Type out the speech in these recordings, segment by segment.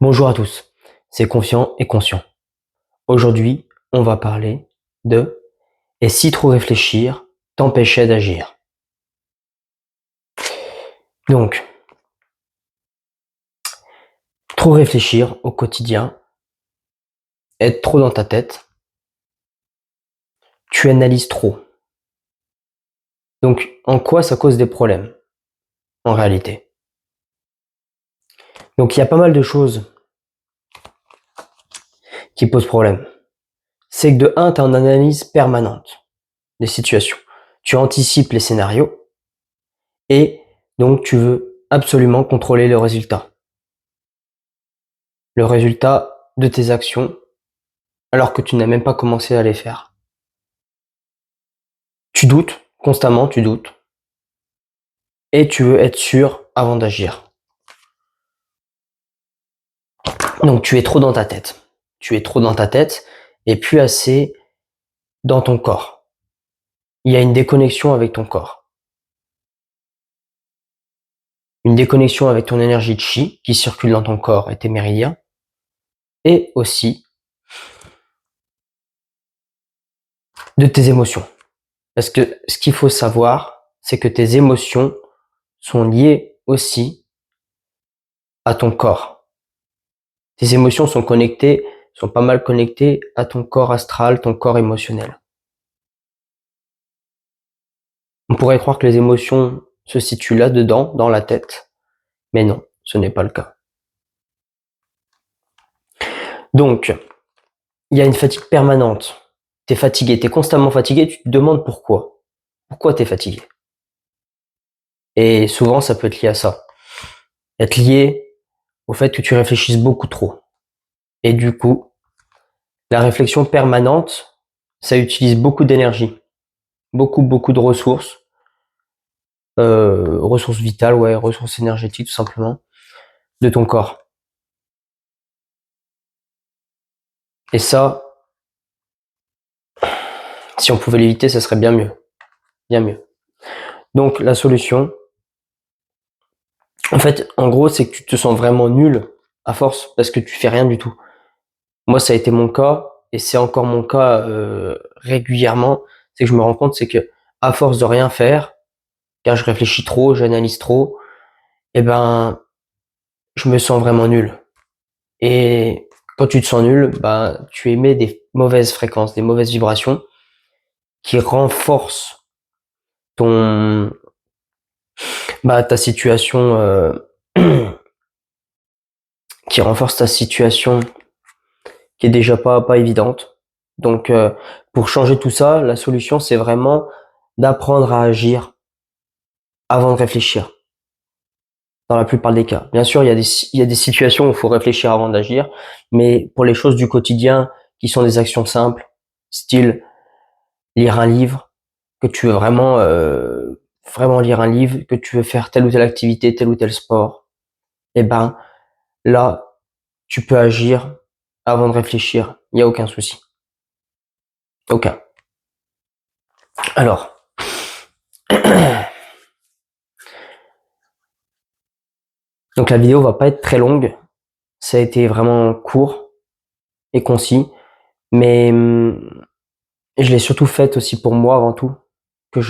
Bonjour à tous, c'est Confiant et Conscient. Aujourd'hui, on va parler de « Et si trop réfléchir t'empêchait d'agir ?» Donc, trop réfléchir au quotidien, être trop dans ta tête, tu analyses trop. Donc, en quoi ça cause des problèmes, en réalité? Donc, il y a pas mal de choses qui posent problème. C'est que de un, tu es en analyse permanente des situations. Tu anticipes les scénarios et donc tu veux absolument contrôler le résultat. Le résultat de tes actions alors que tu n'as même pas commencé à les faire. Tu doutes, constamment tu doutes, et tu veux être sûr avant d'agir. Donc tu es trop dans ta tête. Tu es trop dans ta tête et plus assez dans ton corps. Il y a une déconnexion avec ton corps. Une déconnexion avec ton énergie de chi qui circule dans ton corps et tes méridiens. Et aussi de tes émotions. Parce que ce qu'il faut savoir, c'est que tes émotions sont liées aussi à ton corps. Tes émotions sont pas mal connectées à ton corps astral, ton corps émotionnel. On pourrait croire que les émotions se situent là-dedans, dans la tête, mais non, ce n'est pas le cas. Donc, il y a une fatigue permanente. Tu es fatigué, tu es constamment fatigué, tu te demandes pourquoi. Pourquoi tu es fatigué? Et souvent, ça peut être lié à ça. Être lié au fait que tu réfléchisses beaucoup trop. Et du coup, la réflexion permanente, ça utilise beaucoup d'énergie, beaucoup de ressources, ressources vitales, ouais, ressources énergétiques tout simplement, de ton corps. Et ça, si on pouvait l'éviter, ça serait bien mieux. Bien mieux. Donc la solution, en fait, en gros, c'est que tu te sens vraiment nul à force parce que tu fais rien du tout. Moi, ça a été mon cas et c'est encore mon cas régulièrement. C'est que je me rends compte, c'est que à force de rien faire, car je réfléchis trop, j'analyse trop, et ben, je me sens vraiment nul. Et quand tu te sens nul, ben, tu émets des mauvaises fréquences, des mauvaises vibrations qui renforcent ton, bah, ta situation, qui renforce ta situation qui est déjà pas évidente. Donc, pour changer tout ça, la solution, c'est vraiment d'apprendre à agir avant de réfléchir, dans la plupart des cas. Bien sûr, il y a des situations où il faut réfléchir avant d'agir, mais pour les choses du quotidien, qui sont des actions simples, style lire un livre, que tu veux vraiment lire un livre, que tu veux faire telle ou telle activité, tel ou tel sport, eh ben, là, tu peux agir avant de réfléchir. Il n'y a aucun souci. Aucun. Alors, donc la vidéo va pas être très longue. Ça a été vraiment court et concis, mais je l'ai surtout faite aussi pour moi avant tout, que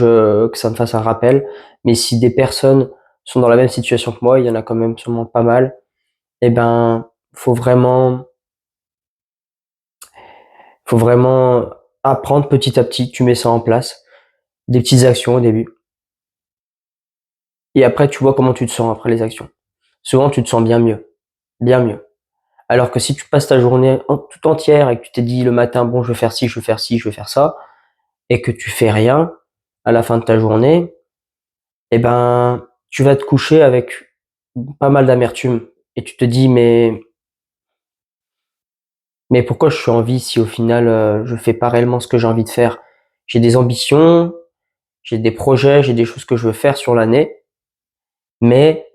ça me fasse un rappel. Mais si des personnes sont dans la même situation que moi, il y en a quand même sûrement pas mal, eh ben, faut vraiment apprendre petit à petit. Tu mets ça en place, des petites actions au début, et après tu vois comment tu te sens après les actions. Souvent, tu te sens bien mieux, bien mieux. Alors que si tu passes ta journée tout entière et que tu t'es dit le matin, bon, je veux faire ci, je veux faire ci, je veux faire ça, et que tu fais rien à la fin de ta journée, eh ben, tu vas te coucher avec pas mal d'amertume. Et tu te dis, mais pourquoi je suis en vie si au final, je fais pas réellement ce que j'ai envie de faire? J'ai des ambitions, j'ai des projets, j'ai des choses que je veux faire sur l'année, mais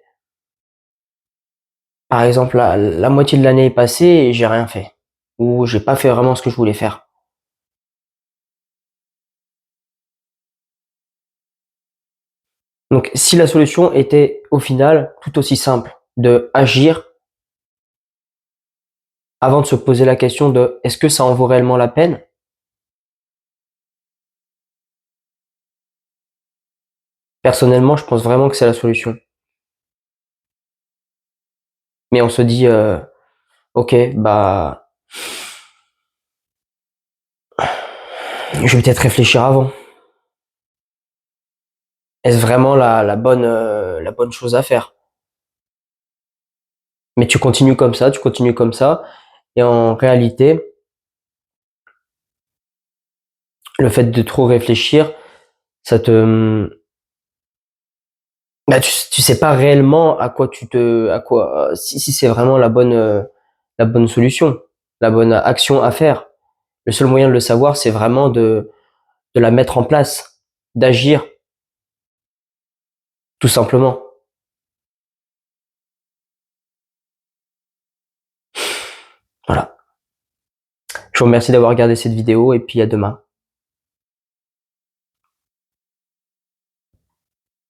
par exemple, la moitié de l'année est passée et j'ai rien fait. Ou j'ai pas fait vraiment ce que je voulais faire. Donc, si la solution était au final tout aussi simple, de agir avant de se poser la question de est-ce que ça en vaut réellement la peine? Personnellement, je pense vraiment que c'est la solution. Mais on se dit, ok, bah, je vais peut-être réfléchir avant. Est-ce vraiment la bonne chose à faire? Mais tu continues comme ça, et en réalité, le fait de trop réfléchir, ça te, bah, tu sais pas réellement si c'est vraiment la bonne solution, la bonne action à faire. Le seul moyen de le savoir, c'est vraiment de la mettre en place, d'agir, tout simplement. Voilà. Je vous remercie d'avoir regardé cette vidéo et puis à demain.